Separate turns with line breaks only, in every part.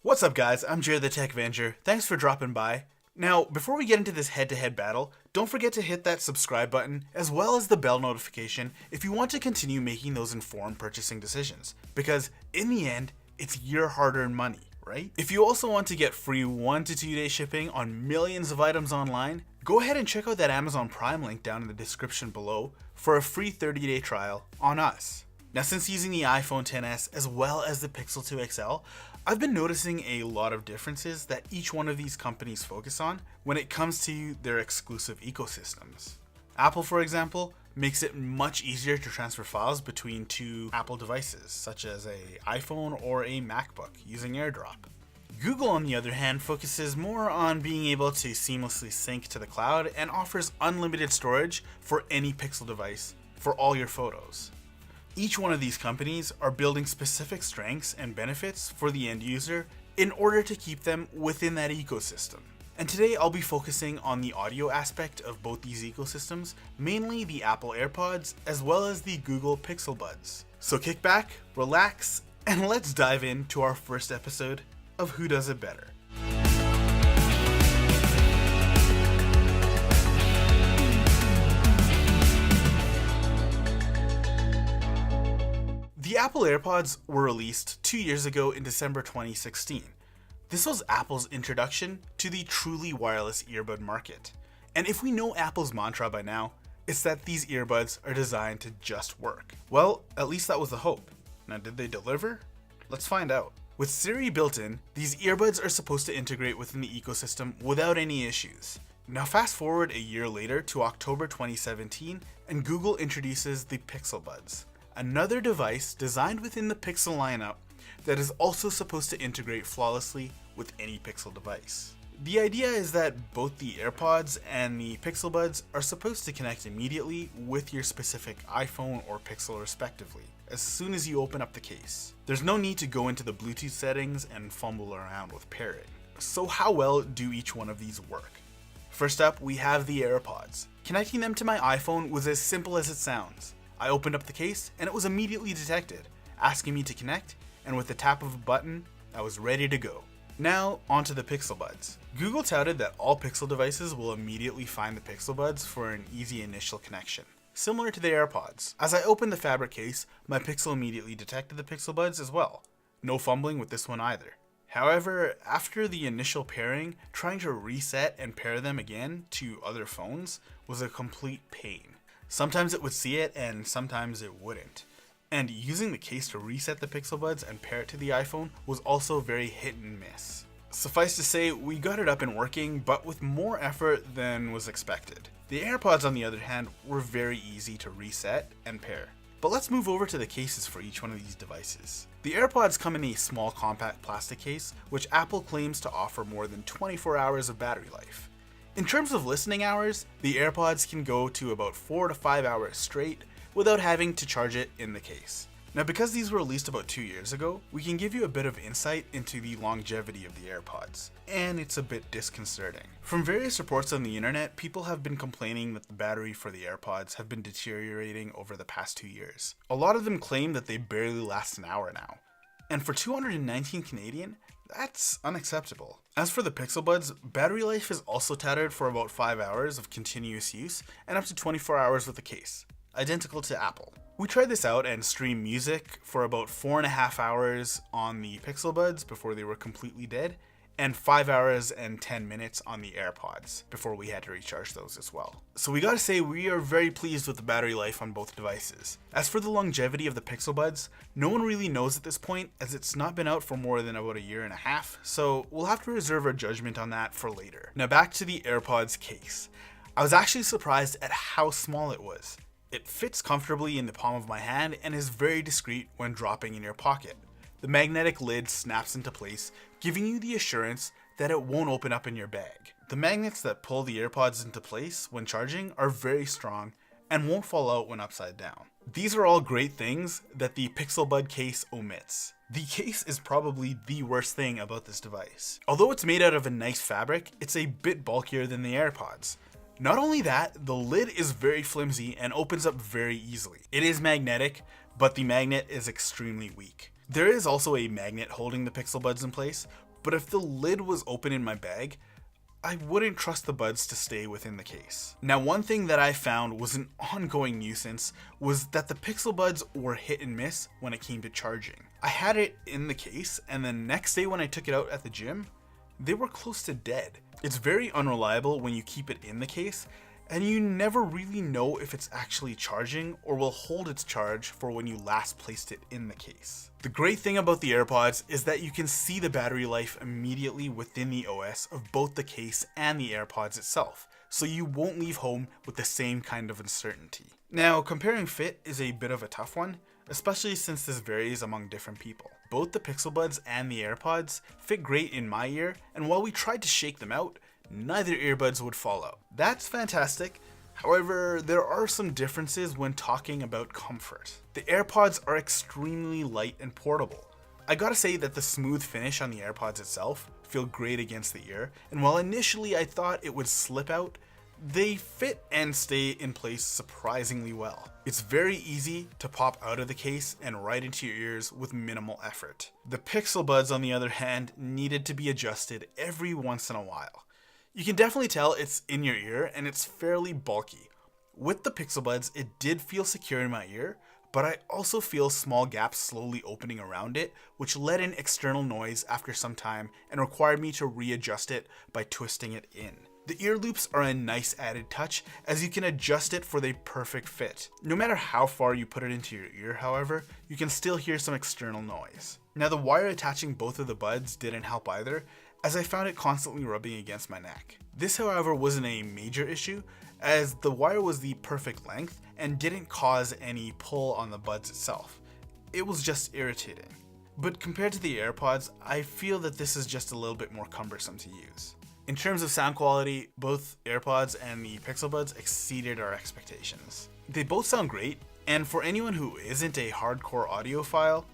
What's up guys, I'm Jared the TechVenger. Thanks for dropping by. Now, before we get into this head-to-head battle, don't forget to hit that subscribe button as well as the bell notification if you want to continue making those informed purchasing decisions. Because in the end, it's your hard-earned money, right? If you also want to get free 1 to 2 day shipping on millions of items online, go ahead and check out that Amazon Prime link down in the description below for a free 30-day trial on us. Now, since using the iPhone XS as well as the Pixel 2 XL, I've been noticing a lot of differences that each one of these companies focus on when it comes to their exclusive ecosystems. Apple, for example, makes it much easier to transfer files between two Apple devices, such as an iPhone or a MacBook, using AirDrop. Google, on the other hand, focuses more on being able to seamlessly sync to the cloud and offers unlimited storage for any Pixel device for all your photos. Each one of these companies are building specific strengths and benefits for the end user in order to keep them within that ecosystem. And today I'll be focusing on the audio aspect of both these ecosystems, mainly the Apple Airpods as well as the Google Pixelbuds. So kick back, relax, and let's dive into our first episode of Who Does It Better. The Apple Airpods were released 2 years ago in December 2016. This was Apple's introduction to the truly wireless earbud market. And if we know Apple's mantra by now, it's that these earbuds are designed to just work. Well, at least that was the hope. Now, did they deliver? Let's find out. With Siri built in, these earbuds are supposed to integrate within the ecosystem without any issues. Now fast forward a year later to October 2017, and Google introduces the Pixelbuds, another device designed within the Pixel lineup that is also supposed to integrate flawlessly with any Pixel device. The idea is that both the AirPods and the Pixelbuds are supposed to connect immediately with your specific iPhone or Pixel respectively, as soon as you open up the case. There's no need to go into the Bluetooth settings and fumble around with pairing. So how well do each one of these work? First up, we have the AirPods. Connecting them to my iPhone was as simple as it sounds. I opened up the case and it was immediately detected, asking me to connect, and with the tap of a button, I was ready to go. Now, onto the Pixelbuds. Google touted that all Pixel devices will immediately find the Pixelbuds for an easy initial connection, similar to the AirPods. As I opened the fabric case, my Pixel immediately detected the Pixelbuds as well. No fumbling with this one either. However, after the initial pairing, trying to reset and pair them again to other phones was a complete pain. Sometimes it would see it and sometimes it wouldn't. And using the case to reset the Pixelbuds and pair it to the iPhone was also very hit and miss. Suffice to say, we got it up and working, but with more effort than was expected. The AirPods, on the other hand, were very easy to reset and pair. But let's move over to the cases for each one of these devices. The AirPods come in a small compact plastic case, which Apple claims to offer more than 24 hours of battery life. In terms of listening hours, the AirPods can go to about 4 to 5 hours straight without having to charge it in the case. Now, because these were released about 2 years ago, we can give you a bit of insight into the longevity of the AirPods, and it's a bit disconcerting. From various reports on the internet, people have been complaining that the battery for the AirPods have been deteriorating over the past 2 years. A lot of them claim that they barely last an hour now. And for 219 Canadian, that's unacceptable. As for the Pixelbuds, battery life is also touted for about 5 hours of continuous use and up to 24 hours with the case, identical to Apple. We tried this out and streamed music for about 4.5 hours on the Pixelbuds before they were completely dead, and 5 hours and 10 minutes on the AirPods before we had to recharge those as well. So we gotta say, we are very pleased with the battery life on both devices. As for the longevity of the Pixelbuds, no one really knows at this point, as it's not been out for more than about 1.5 years, so we'll have to reserve our judgment on that for later. Now back to the AirPods case. I was actually surprised at how small it was. It fits comfortably in the palm of my hand and is very discreet when dropping in your pocket. The magnetic lid snaps into place, giving you the assurance that it won't open up in your bag. The magnets that pull the AirPods into place when charging are very strong and won't fall out when upside down. These are all great things that the Pixelbud case omits. The case is probably the worst thing about this device. Although it's made out of a nice fabric, it's a bit bulkier than the AirPods. Not only that, the lid is very flimsy and opens up very easily. It is magnetic, but the magnet is extremely weak. There is also a magnet holding the Pixelbuds in place, but if the lid was open in my bag, I wouldn't trust the buds to stay within the case. Now, one thing that I found was an ongoing nuisance was that the Pixelbuds were hit and miss when it came to charging. I had it in the case, and the next day when I took it out at the gym, they were close to dead. It's very unreliable when you keep it in the case, and you never really know if it's actually charging or will hold its charge for when you last placed it in the case. The great thing about the AirPods is that you can see the battery life immediately within the OS of both the case and the AirPods itself, so you won't leave home with the same kind of uncertainty. Now, comparing fit is a bit of a tough one, especially since this varies among different people. Both the Pixelbuds and the AirPods fit great in my ear, and while we tried to shake them out, neither earbuds would fall out. That's fantastic. However, there are some differences when talking about comfort. The AirPods are extremely light and portable. I gotta say that the smooth finish on the AirPods itself feel great against the ear, and while initially I thought it would slip out, they fit and stay in place surprisingly well. It's very easy to pop out of the case and right into your ears with minimal effort. The Pixelbuds, on the other hand, needed to be adjusted every once in a while. You can definitely tell it's in your ear and it's fairly bulky. With the Pixelbuds, it did feel secure in my ear, but I also feel small gaps slowly opening around it, which let in external noise after some time and required me to readjust it by twisting it in. The ear loops are a nice added touch as you can adjust it for the perfect fit. No matter how far you put it into your ear, however, you can still hear some external noise. Now, the wire attaching both of the buds didn't help either, as I found it constantly rubbing against my neck. This, however, wasn't a major issue, as the wire was the perfect length and didn't cause any pull on the buds itself. It was just irritating. But compared to the AirPods, I feel that this is just a little bit more cumbersome to use. In terms of sound quality, both AirPods and the Pixelbuds exceeded our expectations. They both sound great, and for anyone who isn't a hardcore audiophile,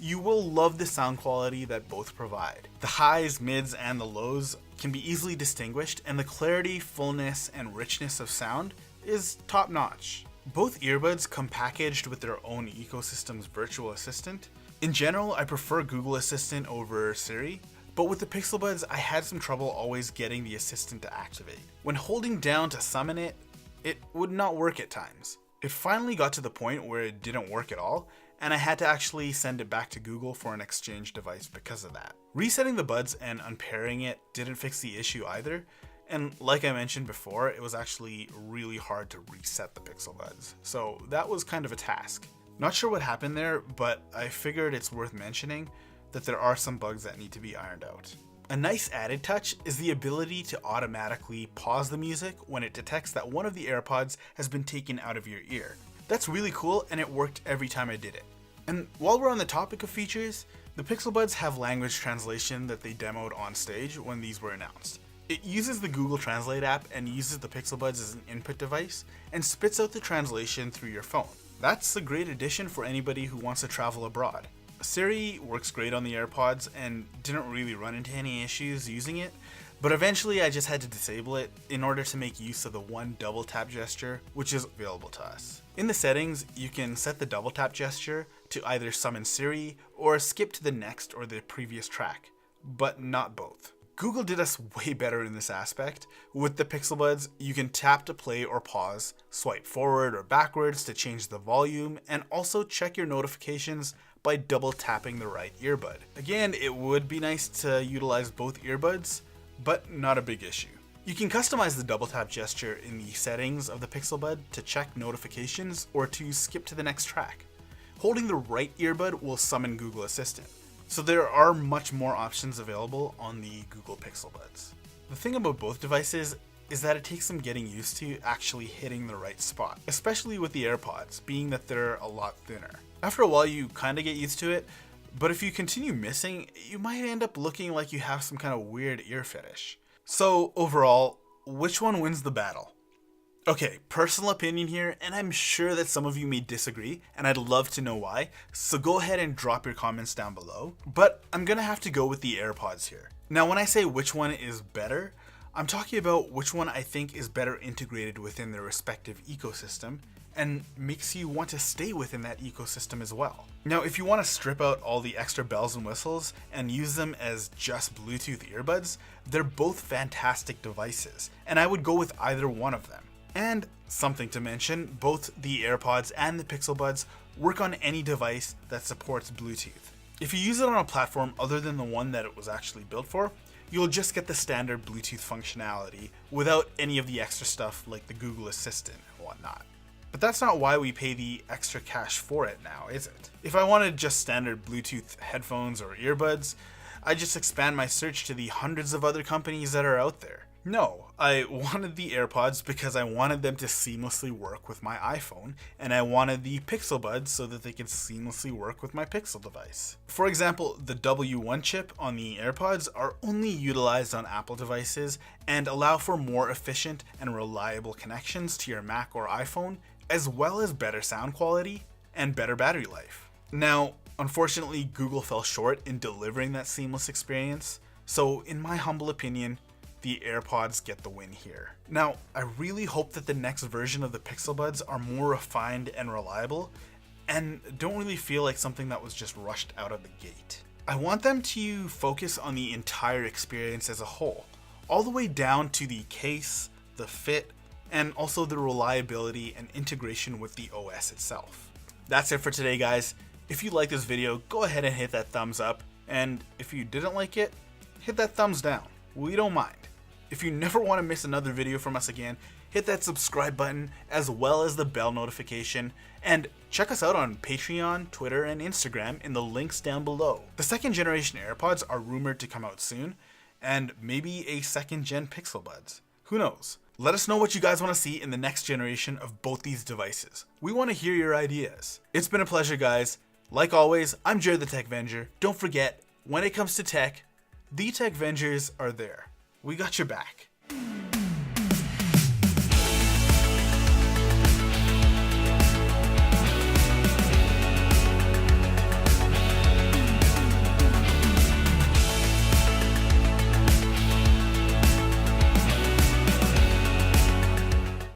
you will love the sound quality that both provide. The highs, mids, and the lows can be easily distinguished, and the clarity, fullness, and richness of sound is top notch. Both earbuds come packaged with their own ecosystem's virtual assistant. In general, I prefer Google Assistant over Siri, but with the Pixelbuds, I had some trouble always getting the assistant to activate. When holding down to summon it, it would not work at times. It finally got to the point where it didn't work at all, and I had to actually send it back to Google for an exchange device because of that. Resetting the buds and unpairing it didn't fix the issue either, and like I mentioned before, it was actually really hard to reset the Pixelbuds, so that was kind of a task. Not sure what happened there, but I figured it's worth mentioning that there are some bugs that need to be ironed out. A nice added touch is the ability to automatically pause the music when it detects that one of the AirPods has been taken out of your ear. That's really cool, and it worked every time I did it. And while we're on the topic of features, the Pixelbuds have language translation that they demoed on stage when these were announced. It uses the Google Translate app and uses the Pixelbuds as an input device and spits out the translation through your phone. That's a great addition for anybody who wants to travel abroad. Siri works great on the AirPods and didn't really run into any issues using it, but eventually I just had to disable it in order to make use of the one double tap gesture, which is available to us. In the settings, you can set the double tap gesture to either summon Siri or skip to the next or the previous track, but not both. Google did us way better in this aspect. With the Pixelbuds, you can tap to play or pause, swipe forward or backwards to change the volume, and also check your notifications by double tapping the right earbud. Again, it would be nice to utilize both earbuds, but not a big issue. You can customize the double tap gesture in the settings of the Pixelbud to check notifications or to skip to the next track. Holding the right earbud will summon Google Assistant, so there are much more options available on the Google Pixelbuds. The thing about both devices is that it takes some getting used to actually hitting the right spot, especially with the AirPods, being that they're a lot thinner. After a while, you kind of get used to it, but if you continue missing, you might end up looking like you have some kind of weird ear fetish. So overall, which one wins the battle? Okay, personal opinion here, and I'm sure that some of you may disagree, and I'd love to know why, so go ahead and drop your comments down below, but I'm gonna have to go with the AirPods here. Now, when I say which one is better, I'm talking about which one I think is better integrated within their respective ecosystem, and makes you want to stay within that ecosystem as well. Now, if you want to strip out all the extra bells and whistles and use them as just Bluetooth earbuds, they're both fantastic devices, and I would go with either one of them. And something to mention, both the AirPods and the Pixelbuds work on any device that supports Bluetooth. If you use it on a platform other than the one that it was actually built for, you'll just get the standard Bluetooth functionality without any of the extra stuff like the Google Assistant and whatnot. But that's not why we pay the extra cash for it now, is it? If I wanted just standard Bluetooth headphones or earbuds, I'd just expand my search to the hundreds of other companies that are out there. No, I wanted the AirPods because I wanted them to seamlessly work with my iPhone, and I wanted the Pixelbuds so that they could seamlessly work with my Pixel device. For example, the W1 chip on the AirPods are only utilized on Apple devices and allow for more efficient and reliable connections to your Mac or iPhone, as well as better sound quality and better battery life. Now, unfortunately, Google fell short in delivering that seamless experience, so in my humble opinion, the AirPods get the win here. Now, I really hope that the next version of the Pixelbuds are more refined and reliable, and don't really feel like something that was just rushed out of the gate. I want them to focus on the entire experience as a whole, all the way down to the case, the fit, and also the reliability and integration with the OS itself. That's it for today, guys. If you like this video, go ahead and hit that thumbs up, and if you didn't like it, hit that thumbs down. We don't mind. If you never want to miss another video from us again, hit that subscribe button as well as the bell notification, and check us out on Patreon, Twitter, and Instagram in the links down below. The second generation AirPods are rumored to come out soon, and maybe a second gen Pixelbuds. Who knows? Let us know what you guys want to see in the next generation of both these devices. We want to hear your ideas. It's been a pleasure, guys. Like always, I'm Jared the TechVenger. Don't forget, when it comes to tech, the TechVengers are there. We got your back.